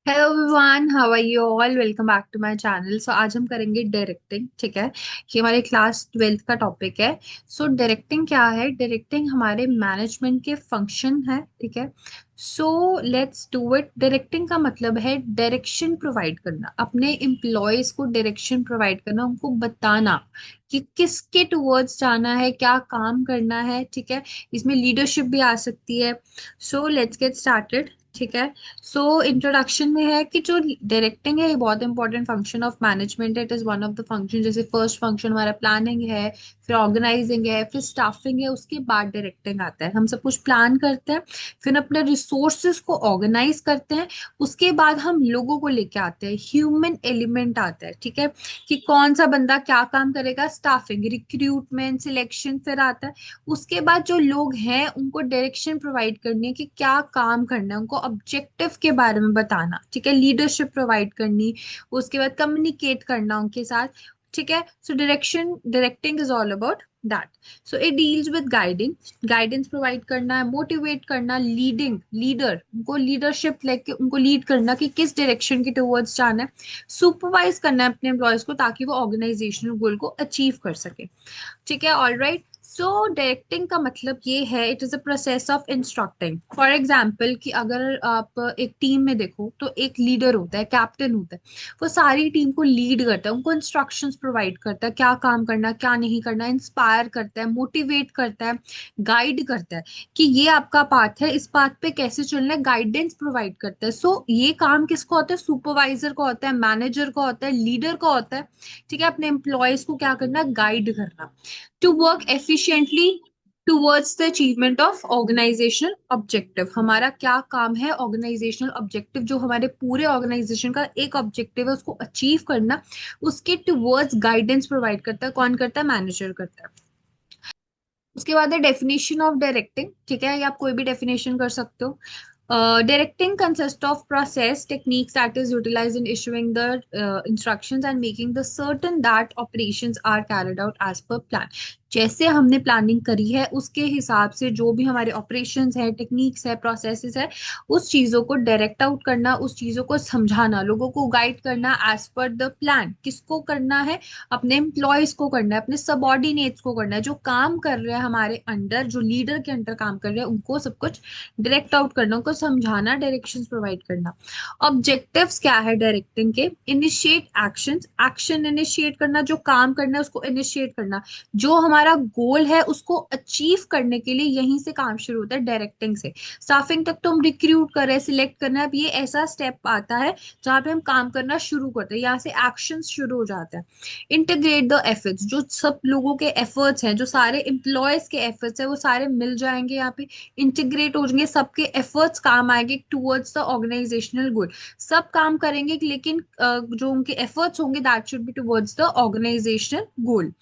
Hello everyone, how are you all? Welcome back to my channel. So आज हम करेंगे directing. ठीक है, ये हमारे क्लास 12th का टॉपिक है। सो डायरेक्टिंग क्या है? डायरेक्टिंग हमारे मैनेजमेंट के फंक्शन है। ठीक है, so let's do it. Directing का मतलब है डायरेक्शन प्रोवाइड करना, अपने एम्प्लॉयज को डायरेक्शन प्रोवाइड करना, उनको बताना कि किसके टुवर्ड्स जाना है, क्या काम करना है। ठीक है, इसमें लीडरशिप भी आ सकती है। So let's get started. ठीक है, सो इंट्रोडक्शन में है कि जो डायरेक्टिंग है ये बहुत इंपॉर्टेंट फंक्शन ऑफ मैनेजमेंट है। It is one of the function. जैसे फर्स्ट फंक्शन हमारा प्लानिंग है, फिर ऑर्गेनाइजिंग है, फिर स्टाफिंग है, उसके बाद डायरेक्टिंग आता है। हम सब कुछ प्लान करते हैं, फिर अपने रिसोर्सेज को ऑर्गेनाइज करते हैं, उसके बाद हम लोगों को लेके आते हैं, ह्यूमन एलिमेंट आता है। ठीक है, कि कौन सा बंदा क्या काम करेगा, स्टाफिंग, रिक्रूटमेंट, सिलेक्शन फिर आता है। उसके बाद जो लोग हैं उनको डायरेक्शन प्रोवाइड करनी है कि क्या काम करना है, उनको ऑब्जेक्टिव के बारे में बताना। ठीक है, लीडरशिप प्रोवाइड करनी, उसके बाद कम्युनिकेट करना उनके साथ। ठीक है, so directing is all about that. So it deals with guiding, guidance provide करना है, मोटिवेट करना, लीडिंग, लीडर, उनको लीडरशिप लेके उनको लीड करना कि किस डायरेक्शन के टुवर्ड्स जाना है, सुपरवाइज करना है अपने एम्प्लॉयज को ताकि वो ऑर्गेनाइजेशनल गोल को अचीव कर सके। ठीक है, ऑल राइट। सो डायरेक्टिंग का मतलब ये है, it is a process of instructing. For example कि अगर आप एक टीम में देखो तो एक लीडर होता है, कैप्टन होता है। वो सारी टीम को लीड करता है, उनको इंस्ट्रक्शंस प्रोवाइड करता है, क्या काम करना क्या नहीं करना, इंस्पायर करता है, मोटिवेट करता है, गाइड करता है कि ये आपका पाथ है, इस पाथ पे कैसे चलना है, गाइडेंस प्रोवाइड करता है। सो ये काम किसको होता है? सुपरवाइजर को होता है, मैनेजर को होता है, लीडर को होता है। ठीक है, अपने एम्प्लॉयज को क्या करना? गाइड करना, to work efficiently towards the achievement of organizational objective. हमारा क्या काम है? ऑर्गेनाइजेशनल ऑब्जेक्टिव, जो हमारे पूरे ऑर्गेनाइजेशन का एक ऑब्जेक्टिव है, उसको अचीव करना, उसके टूवर्ड्स गाइडेंस प्रोवाइड करता है। कौन करता है? मैनेजर करता है। उसके बाद है डेफिनेशन ऑफ डायरेक्टिंग। ठीक है, या आप कोई भी डेफिनेशन कर सकते हो। Directing consists of process techniques that is utilized in issuing the instructions and making the certain that operations are carried out as per plan। जैसे हमने प्लानिंग करी है उसके हिसाब से जो भी हमारे ऑपरेशंस है, टेक्निक्स है, प्रोसेसेस है, उस चीजों को डायरेक्ट आउट करना, उस चीजों को समझाना, लोगों को गाइड करना एज पर द प्लान। किसको करना है? अपने एम्प्लॉयज को करना है, अपने सबॉर्डिनेट्स को करना है, जो काम कर रहे हैं हमारे अंडर, जो लीडर के अंडर काम कर रहे हैं, उनको सब कुछ डायरेक्ट आउट करना, उनको समझाना, डायरेक्शंस प्रोवाइड करना। ऑब्जेक्टिव्स क्या है डायरेक्टिंग के? इनिशिएट एक्शंस, एक्शन इनिशिएट करना, जो काम करना है उसको इनिशिएट करना, जो हमारा गोल है उसको अचीव करने के लिए यहीं से काम शुरू होता है, डायरेक्टिंग से। स्टाफिंग तक तो हम रिक्रूट कर रहे हैं, सिलेक्ट करना है, अब ये ऐसा स्टेप आता है जहाँ पे हम काम करना शुरू करते हैं, यहाँ से एक्शन शुरू हो जाता है। इंटीग्रेट द एफर्ट्स, जो सब लोगों के एफर्ट्स हैं, जो सारे एम्प्लॉयज के एफर्ट्स हैं, वो सारे मिल जाएंगे यहाँ पे, इंटीग्रेट हो जाएंगे, सबके एफर्ट्स काम आएंगे टुवर्ड्स द ऑर्गेनाइजेशनल गोल। सब काम करेंगे लेकिन जो उनके एफर्ट्स होंगे that should be towards the organizational goal.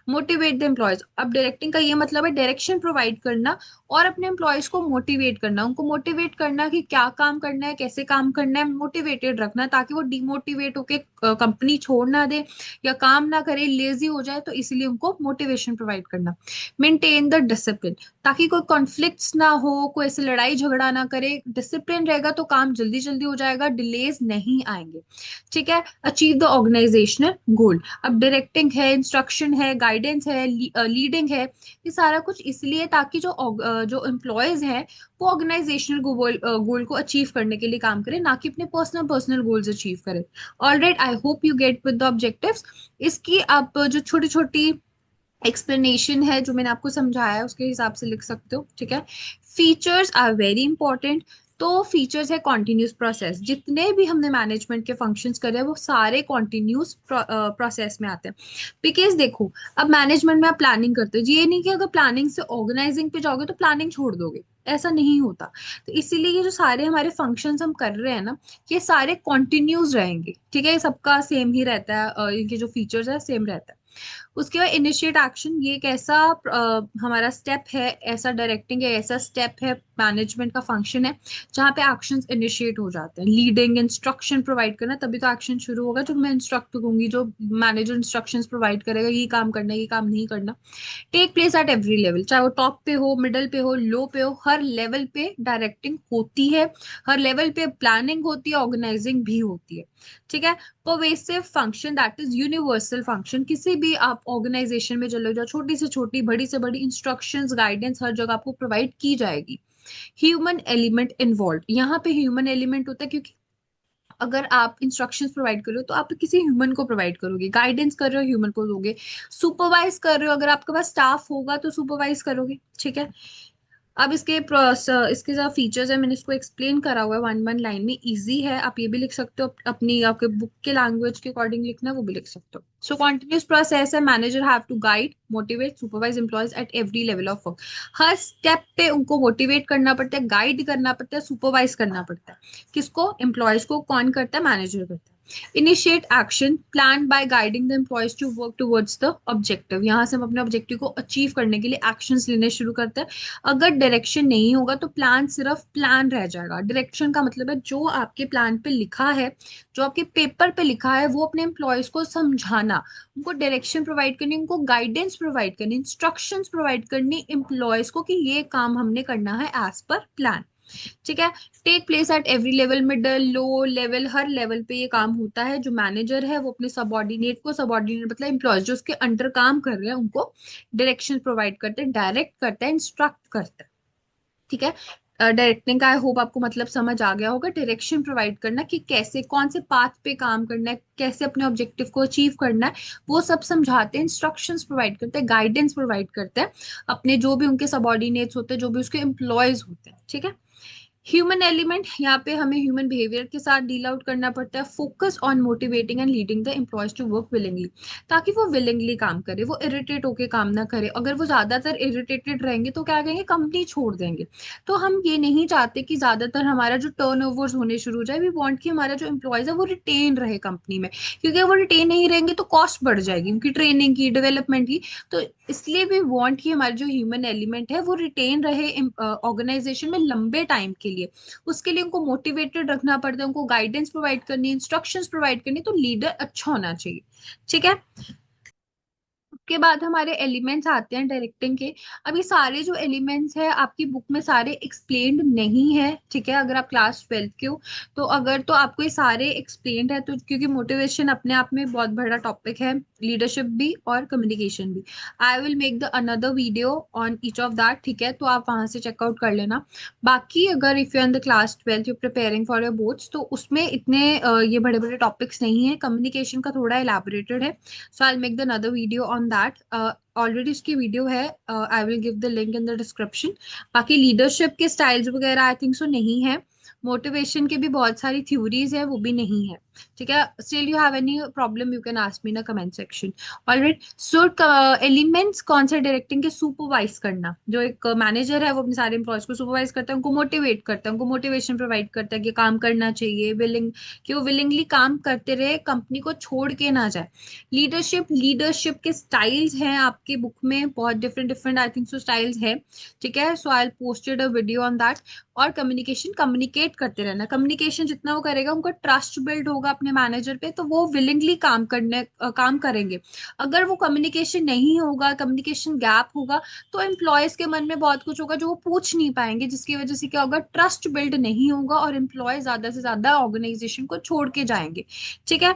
Motivate the employees, अब डायरेक्टिंग का ये मतलब है डायरेक्शन प्रोवाइड करना और अपने एम्प्लॉयज को मोटिवेट करना, उनको मोटिवेट करना कि क्या काम करना है, कैसे काम करना है, मोटिवेटेड रखना ताकि वो डिमोटिवेट होके कंपनी छोड़ ना दे या काम ना करे, लेजी हो जाए, तो इसलिए उनको मोटिवेशन प्रोवाइड करना। मेंटेन द डिसिप्लिन, ताकि कोई कॉन्फ्लिक्ट्स ना हो, कोई ऐसे लड़ाई झगड़ा ना करे, डिसिप्लिन रहेगा तो काम जल्दी जल्दी हो जाएगा, डिलेज नहीं आएंगे। ठीक है, अचीव द ऑर्गेनाइजेशनल गोल। अब डायरेक्टिंग है, इंस्ट्रक्शन है, गाइडेंस है, लीडिंग है, ये सारा कुछ इसलिए ताकि जो एम्प्लॉयज हैं वो ऑर्गेनाइजेशनल गोल गोल को अचीव करने के लिए काम करें, ना कि अपने पर्सनल पर्सनल गोल्स अचीव करें। All right, I hope you gate with the objectives. इसकी आप जो छोटी छोटी एक्सप्लेनेशन है जो मैंने आपको समझाया है उसके हिसाब से लिख सकते हो। ठीक है, फीचर्स आर वेरी इंपॉर्टेंट। तो फीचर्स है कॉन्टिन्यूस प्रोसेस, जितने भी हमने मैनेजमेंट के फंक्शंस करे हैं वो सारे कॉन्टिन्यूस प्रोसेस में आते हैं। बिकॉज देखो, अब मैनेजमेंट में आप प्लानिंग करते हो, ये नहीं कि अगर प्लानिंग से ऑर्गेनाइजिंग पे जाओगे तो प्लानिंग छोड़ दोगे, ऐसा नहीं होता। तो इसीलिए ये जो सारे हमारे फंक्शंस हम कर रहे हैं ना, ये सारे कॉन्टिन्यूस रहेंगे। ठीक है, ये सबका सेम ही रहता है, इनके जो फीचर्स है सेम रहता है। उसके बाद इनिशिएट एक्शन, ये एक ऐसा हमारा स्टेप है, ऐसा डायरेक्टिंग है, ऐसा स्टेप है, मैनेजमेंट का फंक्शन है जहाँ पे एक्शंस इनिशिएट हो जाते हैं। लीडिंग, इंस्ट्रक्शन प्रोवाइड करना, तभी तो एक्शन शुरू होगा जब मैं इंस्ट्रक्ट करूंगी, जो मैनेजर इंस्ट्रक्शंस प्रोवाइड करेगा, ये काम करना है, ये काम नहीं करना। Take place at every level, चाहे वो टॉप पे हो, मिडल पे हो, लो पे हो, हर लेवल पे डायरेक्टिंग होती है, हर लेवल पे प्लानिंग होती है, ऑर्गेनाइजिंग भी होती है। ठीक है। Pervasive function, that is universal function, किसी भी आप ऑर्गेनाइजेशन में चले जाओ, छोटी से छोटी, बड़ी से बड़ी इंस्ट्रक्शंस, गाइडेंस हर जगह आपको प्रोवाइड की जाएगी। ह्यूमन एलिमेंट इन्वॉल्व, यहाँ पे ह्यूमन एलिमेंट होता है, क्योंकि अगर आप इंस्ट्रक्शंस प्रोवाइड कर रहे हो तो आप किसी ह्यूमन को प्रोवाइड करोगे, गाइडेंस कर रहे हो ह्यूमन को दोगे, सुपरवाइज कर रहे हो, अगर आपके पास स्टाफ होगा तो सुपरवाइज करोगे। ठीक है। अब इसके जो फीचर्स है, मैंने इसको एक्सप्लेन करा हुआ है वन वन लाइन में, इजी है, आप ये भी लिख सकते हो, अपनी आपके बुक के लैंग्वेज के अकॉर्डिंग लिखना है वो भी लिख सकते हो। सो कॉन्टिन्यूस प्रोसेस है, manager have to guide, motivate, supervise employees at every level of work. हर स्टेप पे उनको मोटिवेट करना पड़ता है, गाइड करना पड़ता है, सुपरवाइज करना पड़ता है। किसको? एम्प्लॉयज को। कौन करता है? मैनेजर करता है। Initiate action, plan by guiding the employees to work towards the objective, यहाँ से हम अपने ऑब्जेक्टिव को अचीव करने के लिए एक्शंस लेने शुरू करते हैं। अगर डायरेक्शन नहीं होगा तो प्लान सिर्फ प्लान रह जाएगा। डायरेक्शन का मतलब है जो आपके प्लान पे लिखा है, जो आपके पेपर पे लिखा है, वो अपने एम्प्लॉयज को समझाना, उनको डायरेक्शन प्रोवाइड करनी, उनको गाइडेंस प्रोवाइड करनी, इंस्ट्रक्शंस प्रोवाइड करनी एम्प्लॉयज को कि ये काम हमने करना है एज पर प्लान। ठीक है। Take place at every level, middle, low level, हर लेवल पे ये काम होता है। जो मैनेजर है वो अपने सबॉर्डिनेट को, सबॉर्डिनेट मतलब एम्प्लॉयज जो उसके अंडर काम कर रहे हैं, उनको डायरेक्शन प्रोवाइड करते हैं, डायरेक्ट करते हैं, इंस्ट्रक्ट करते हैं। ठीक है। डायरेक्टिंग का आई होप आपको मतलब समझ आ गया होगा। डायरेक्शन प्रोवाइड करना कि कैसे, कौन से पाथ पे काम करना है, कैसे अपने ऑब्जेक्टिव को अचीव करना है, वो सब समझाते हैं। इंस्ट्रक्शंस प्रोवाइड करते हैं, गाइडेंस प्रोवाइड करते हैं अपने जो भी उनके सबॉर्डिनेट्स होते हैं, जो भी उसके एम्प्लॉयज होते हैं। ठीक है। ह्यूमन एलिमेंट, यहाँ पे हमें ह्यूमन बिहेवियर के साथ डील आउट करना पड़ता है। Focus on motivating and leading the employees to work willingly, ताकि वो विलिंगली काम करे, वो इरिटेट होके काम ना करे। अगर वो ज्यादातर इरिटेटेड रहेंगे तो क्या करेंगे? कंपनी छोड़ देंगे। तो हम ये नहीं चाहते कि ज्यादातर हमारा जो टर्नओवर्स होने शुरू हो जाए। वी वांट कि हमारा जो एम्प्लॉयज है वो रिटेन रहे कंपनी में, क्योंकि वो रिटेन नहीं रहेंगे तो कॉस्ट बढ़ जाएगी उनकी ट्रेनिंग की, डेवलपमेंट की। तो इसलिए भी वांट कि हमारा जो ह्यूमन एलिमेंट है वो रिटेन रहे ऑर्गेनाइजेशन में लंबे टाइम के लिए। उसके लिए उनको मोटिवेटेड रखना पड़ता है, उनको गाइडेंस प्रोवाइड करनी, इंस्ट्रक्शंस प्रोवाइड करनी, तो लीडर अच्छा होना चाहिए। ठीक है। उसके बाद हमारे एलिमेंट्स आते हैं डायरेक्टिंग के। अब ये सारे जो एलिमेंट्स हैं आपकी बुक में सारे एक्सप्लेन्ड नहीं है। ठीक है। अगर आप क्लास 12th के हो तो अगर तो आपको ये सारे एक्सप्लेन्ड है, तो क्योंकि मोटिवेशन अपने आप में बहुत बड़ा टॉपिक है, लीडरशिप भी और कम्युनिकेशन भी। I will make the another video on each of that. ठीक है। तो आप वहां से चेकआउट कर लेना। बाकी अगर if you in the class 12th you preparing for your boards, तो उसमें इतने ये बड़े बड़े टॉपिक्स नहीं है, कम्युनिकेशन का थोड़ा एलैबोरेटेड है। So I make the another video on that. Already उसकी वीडियो है, I will give the link in the description. बाकी लीडरशिप के स्टाइल्स वगैरह आई थिंक सो नहीं है। मोटिवेशन की भी बहुत सारी थ्योरीज है, वो भी नहीं है। ठीक है। Still you have any problem you can ask me in comment section. Alright. So elements कौन से डायरेक्टिंग के? सुपरवाइज करना, जो एक मैनेजर है वो अपने सारे एम्प्लॉयज को सुपरवाइज करता है, उनको मोटिवेट करता है, उनको मोटिवेशन प्रोवाइड करता है कि काम करना चाहिए, विलिंग, कि वो विलिंगली काम करते रहे, कंपनी को छोड़ के ना जाए। लीडरशिप, लीडरशिप के स्टाइल्स हैं आपकी बुक में, बहुत different different I think so styles है। ठीक है। So I posted a video on that. और कम्युनिकेशन, कम्युनिकेट करते रहना, कम्युनिकेशन जितना वो करेगा उनका ट्रस्ट बिल्ड होगा अपने मैनेजर पे, तो वो विलिंगली काम करेंगे। अगर वो कम्युनिकेशन नहीं होगा, कम्युनिकेशन गैप होगा, तो एम्प्लॉयज के मन में बहुत कुछ होगा जो वो पूछ नहीं पाएंगे, जिसकी वजह से क्या होगा? ट्रस्ट बिल्ड नहीं होगा और एम्प्लॉय ज्यादा से ज्यादा ऑर्गेनाइजेशन को छोड़ के जाएंगे। ठीक है।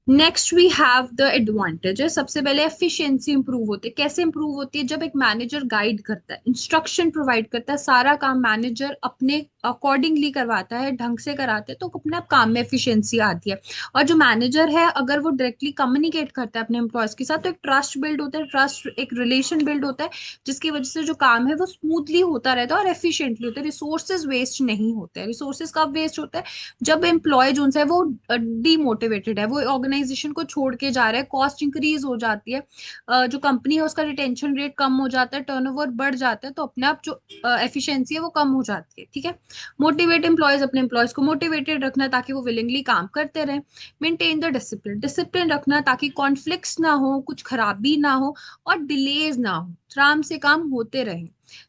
Next we have the advantages. सबसे पहले एफिशिएंसी इंप्रूव होती है। कैसे इंप्रूव होती है? जब एक मैनेजर गाइड करता है, इंस्ट्रक्शन प्रोवाइड करता है, सारा काम मैनेजर अपने अकॉर्डिंगली करवाता है, ढंग से कराते हैं, तो अपने आप काम में एफिशिएंसी आती है। और जो मैनेजर है अगर वो डायरेक्टली कम्युनिकेट करता है अपने एम्प्लॉयज के साथ, तो एक ट्रस्ट बिल्ड होता है, ट्रस्ट, एक रिलेशन बिल्ड होता है, जिसकी वजह से जो काम है वो स्मूथली होता रहता है और एफिशिएंटली होता है। रिसोर्सेज वेस्ट नहीं होते हैं। रिसोर्सेज कब वेस्ट होता है? जब एम्प्लॉय जो है वो डीमोटिवेटेड है, वो ऑर्गेनाइजेशन को छोड़ के जा रहा है, कॉस्ट इंक्रीज हो जाती है, जो कंपनी है उसका रिटेंशन रेट कम हो जाता है, टर्नओवर बढ़ जाता है, तो अपने आप जो एफिशिएंसी है वो कम हो जाती है। ठीक है। मोटिवेट एम्प्लॉयज, अपने एम्प्लॉयज को मोटिवेटेड रखना ताकि वो विलिंगली काम करते रहें। मेंटेन द डिसिप्लिन, डिसिप्लिन रखना ताकि कॉन्फ्लिक्ट्स ना हो, कुछ खराबी ना हो और डिलेज ना हो, आराम से काम होते रहे।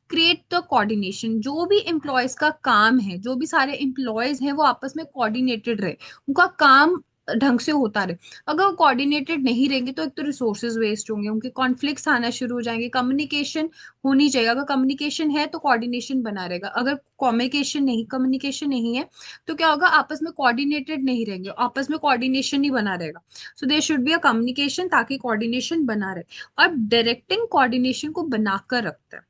क्रिएट द कोऑर्डिनेशन, जो भी एम्प्लॉयज का काम है, जो भी सारे एम्प्लॉयज हैं वो आपस में कोऑर्डिनेटेड रहे, उनका काम ढंग से होता रहे। अगर वो कोऑर्डिनेटेड नहीं रहेंगे तो एक तो रिसोर्सेज वेस्ट होंगे, उनके कॉन्फ्लिक्ट्स आना शुरू हो जाएंगे। कम्युनिकेशन होनी चाहिए, अगर कम्युनिकेशन है तो कोऑर्डिनेशन बना रहेगा, अगर कम्युनिकेशन नहीं है तो क्या होगा, आपस में कोऑर्डिनेटेड नहीं रहेंगे, आपस में कोऑर्डिनेशन नहीं बना रहेगा। So there should be a communication ताकि कोऑर्डिनेशन बना रहे। और डायरेक्टिंग कोऑर्डिनेशन को बनाकर रखता है।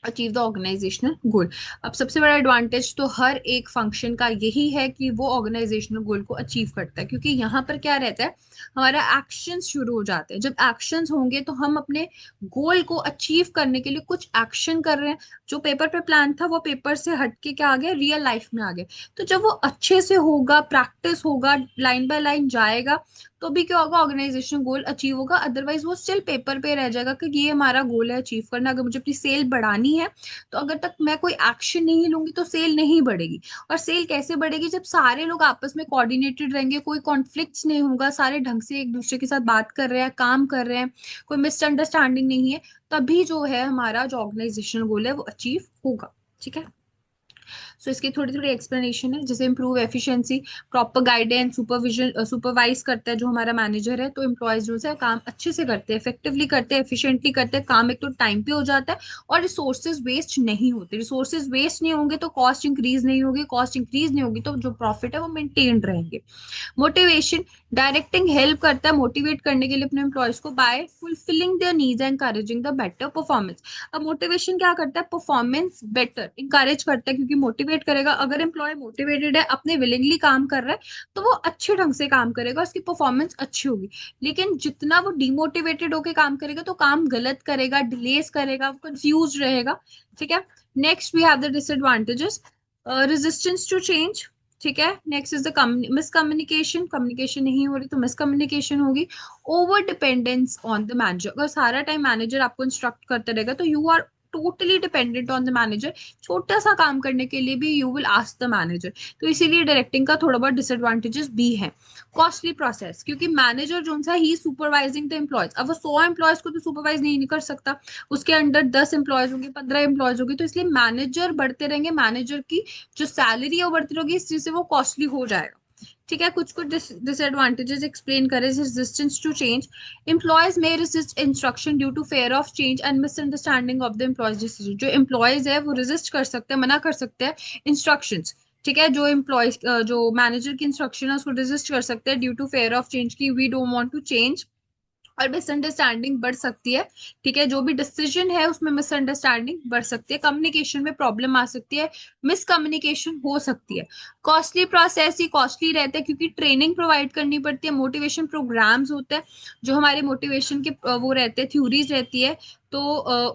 अचीव द ऑर्गेनाइजेशनल गोल, अब सबसे बड़ा एडवांटेज तो हर एक फंक्शन का यही है कि वो ऑर्गेनाइजेशनल गोल को अचीव करता है, क्योंकि यहाँ पर क्या रहता है, हमारा एक्शंस शुरू हो जाते हैं। जब एक्शंस होंगे तो हम अपने गोल को अचीव करने के लिए कुछ एक्शन कर रहे हैं। जो पेपर पे प्लान था वो पेपर से हट के क्या आ गया, रियल लाइफ में आ गया। तो जब वो अच्छे से होगा, प्रैक्टिस होगा, लाइन बाय लाइन जाएगा, तो भी क्या होगा, ऑर्गेनाइजेशन गोल अचीव होगा। अदरवाइज वो स्टिल पेपर पे रह जाएगा कि ये हमारा गोल है अचीव करना। अगर मुझे अपनी सेल बढ़ानी है तो अगर तक मैं कोई एक्शन नहीं लूंगी तो सेल नहीं बढ़ेगी। और सेल कैसे बढ़ेगी, जब सारे लोग आपस में कोऑर्डिनेटेड रहेंगे, कोई कॉन्फ्लिक्ट्स नहीं होगा, सारे ढंग से एक दूसरे के साथ बात कर रहे हैं, काम कर रहे हैं, कोई मिसअंडरस्टैंडिंग नहीं है, तभी जो है हमारा जो ऑर्गेनाइजेशनल गोल है वो अचीव होगा। ठीक है। सो इसकी थोड़ी थोड़ी एक्सप्लेनेशन है, जैसे improve efficiency, proper guidance, supervision, supervise करता है जो हमारा मैनेजर है, तो एम्प्लॉयज जो है काम अच्छे से करते हैं, इफेक्टिवली करते हैं, एफिशिएंटली करते हैं काम, एक तो टाइम पे हो जाता है और रिसोर्सेज वेस्ट नहीं होते। रिसोर्सेज वेस्ट नहीं होंगे तो कॉस्ट इंक्रीज नहीं होगी, कॉस्ट इंक्रीज नहीं होगी तो जो प्रॉफिट है वो मेंटेन रहेंगे। मोटिवेशन, डायरेक्टिंग हेल्प करता है मोटिवेट करने के लिए अपने एम्प्लॉयज को by fulfilling their needs and encouraging the better performance. अब मोटिवेशन क्या करता है, परफॉर्मेंस बेटर इंकरेज करता है, क्योंकि मोटिवेट करेगा। अगर एम्प्लॉय मोटिवेटेड है, अपने विलिंगली काम कर रहा है, तो वो अच्छे ढंग से काम करेगा, उसकी परफॉर्मेंस अच्छी होगी। लेकिन जितना वो डिमोटिवेटेड होकर काम करेगा तो काम गलत करेगा, डिलेस करेगा, कंफ्यूज रहेगा। ठीक है। Next we have the disadvantages, resistance to change. ठीक है। Next is the miscommunication, communication नहीं हो रही तो मिसकम्युनिकेशन होगी। Over dependence on the manager, अगर सारा टाइम मैनेजर आपको इंस्ट्रक्ट करते रहेगा तो you are totally dependent on the manager. छोटा सा काम करने के लिए भी you will ask the manager, तो इसीलिए डायरेक्टिंग का थोड़ा बहुत डिसएडवांटेजेस भी है। कॉस्टली प्रोसेस, क्योंकि मैनेजर जो सा ही सुपरवाइजिंग द एम्प्लॉयज, अब वो 100 एम्प्लॉयज को तो सुपरवाइज नहीं कर सकता, उसके अंडर 10 एम्प्लॉयज होंगे, 15 एम्प्लॉयज होंगे, तो इसलिए मैनेजर बढ़ते रहेंगे, मैनेजर की जो सैलरी है वो बढ़ती रहेगी, इस चीज से वो कॉस्टली हो जाएगा। ठीक है। कुछ कुछ डिसएडवांटेजेस एक्सप्लेन करें। रेजिस्टेंस टू चेंज, एम्प्लॉयज में resist instruction due to fear of change and misunderstanding of the employees decision. जो एम्प्लॉयज है वो रेजिस्ट कर सकते हैं, मना कर सकते हैं इंस्ट्रक्शंस। ठीक है। जो एम्प्लॉयज, जो मैनेजर की इंस्ट्रक्शन है उसको रेजिस्ट कर सकते हैं due to fear of change, की we don't want to change, और मिसअंडरस्टैंडिंग बढ़ सकती है। ठीक है। जो भी डिसीजन है उसमें मिसअंडरस्टैंडिंग बढ़ सकती है, कम्युनिकेशन में प्रॉब्लम आ सकती है, मिसकम्युनिकेशन हो सकती है। कॉस्टली प्रोसेस, ही कॉस्टली रहता है क्योंकि ट्रेनिंग प्रोवाइड करनी पड़ती है, मोटिवेशन प्रोग्राम्स होते हैं, जो हमारे मोटिवेशन के वो रहते हैं, थ्योरीज रहती है, तो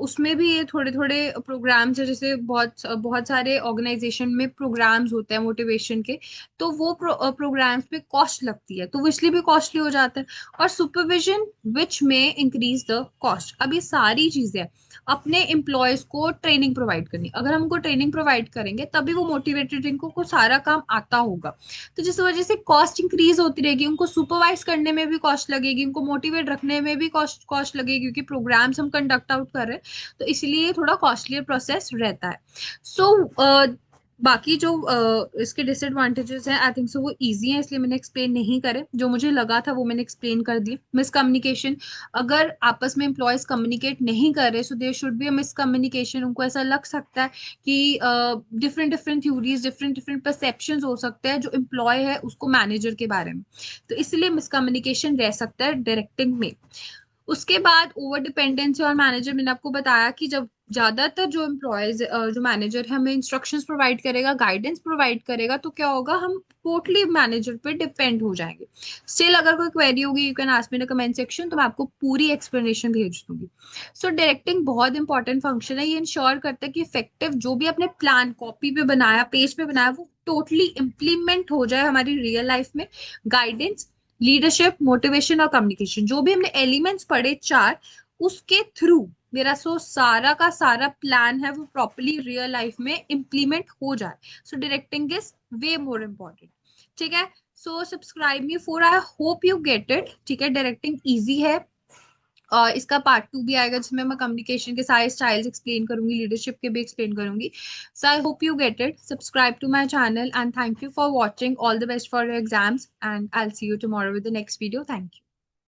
उसमें भी ये थोड़े थोड़े प्रोग्राम्स है, जैसे बहुत बहुत सारे ऑर्गेनाइजेशन में प्रोग्राम्स होते हैं मोटिवेशन के, तो वो प्रोग्राम्स पे कॉस्ट लगती है, तो वो इसलिए भी कॉस्टली हो जाता है। और सुपरविजन विच में इंक्रीज द कॉस्ट। अब ये सारी चीजें अपने एम्प्लॉयज को ट्रेनिंग प्रोवाइड करनी, अगर हम उनको ट्रेनिंग प्रोवाइड करेंगे तभी वो मोटिवेटेड, इनको को सारा काम आता होगा, तो जिस वजह से कॉस्ट इंक्रीज होती रहेगी, उनको सुपरवाइज करने में भी कॉस्ट लगेगी, उनको मोटिवेट रखने में भी कॉस्ट लगेगी, क्योंकि प्रोग्राम्स हम कंडक्ट आउट कर रहे हैं, तो इसलिए थोड़ा कॉस्टलियर प्रोसेस रहता है। सो बाकी जो इसके डिसएडवांटेजेस हैं, आई थिंक सो वो इजी हैं, इसलिए मैंने एक्सप्लेन नहीं करे, जो मुझे लगा था वो मैंने एक्सप्लेन कर दिया। मिसकम्युनिकेशन, अगर आपस में एम्प्लॉयज कम्युनिकेट नहीं कर रहे, so there should be a miscommunication. उनको ऐसा लग सकता है कि different different theories, different different perceptions हो सकते हैं जो एम्प्लॉय है उसको मैनेजर के बारे में, तो इसलिए मिसकम्युनिकेशन रह सकता है डायरेक्टिंग में। उसके बाद ओवर डिपेंडेंसी और मैनेजर, मैंने आपको बताया कि जब ज्यादातर जो एम्प्लॉयज, जो मैनेजर है हमें इंस्ट्रक्शंस प्रोवाइड करेगा, गाइडेंस प्रोवाइड करेगा, तो क्या होगा, हम टोटली मैनेजर पे डिपेंड हो जाएंगे। स्टिल अगर कोई क्वेरी होगी, you can ask me in the comment section, तो मैं आपको पूरी एक्सप्लेनेशन भेज दूंगी। सो डायरेक्टिंग बहुत इंपॉर्टेंट फंक्शन है, ये इंश्योर करता है कि इफेक्टिव जो भी अपने प्लान कॉपी पे बनाया, पेज पे बनाया, वो टोटली इम्प्लीमेंट हो जाए हमारी रियल लाइफ में। गाइडेंस, लीडरशिप, मोटिवेशन और कम्युनिकेशन, जो भी हमने एलिमेंट्स पढ़े चार, उसके थ्रू मेरा सारा का सारा प्लान है वो प्रॉपरली रियल लाइफ में इम्प्लीमेंट हो जाए। So directing is way more important. ठीक है। So subscribe me for, I hope you get it. ठीक है, डायरेक्टिंग इजी है। इसका पार्ट 2 भी आएगा जिसमें मैं कम्युनिकेशन के सारे स्टाइल्स एक्सप्लेन करूंगी, लीडरशिप के भी एक्सप्लेन करूंगी। So I hope you get it. Subscribe to my channel and thank you for watching. All the best for your exams and I will see you tomorrow with the next video. Thank you.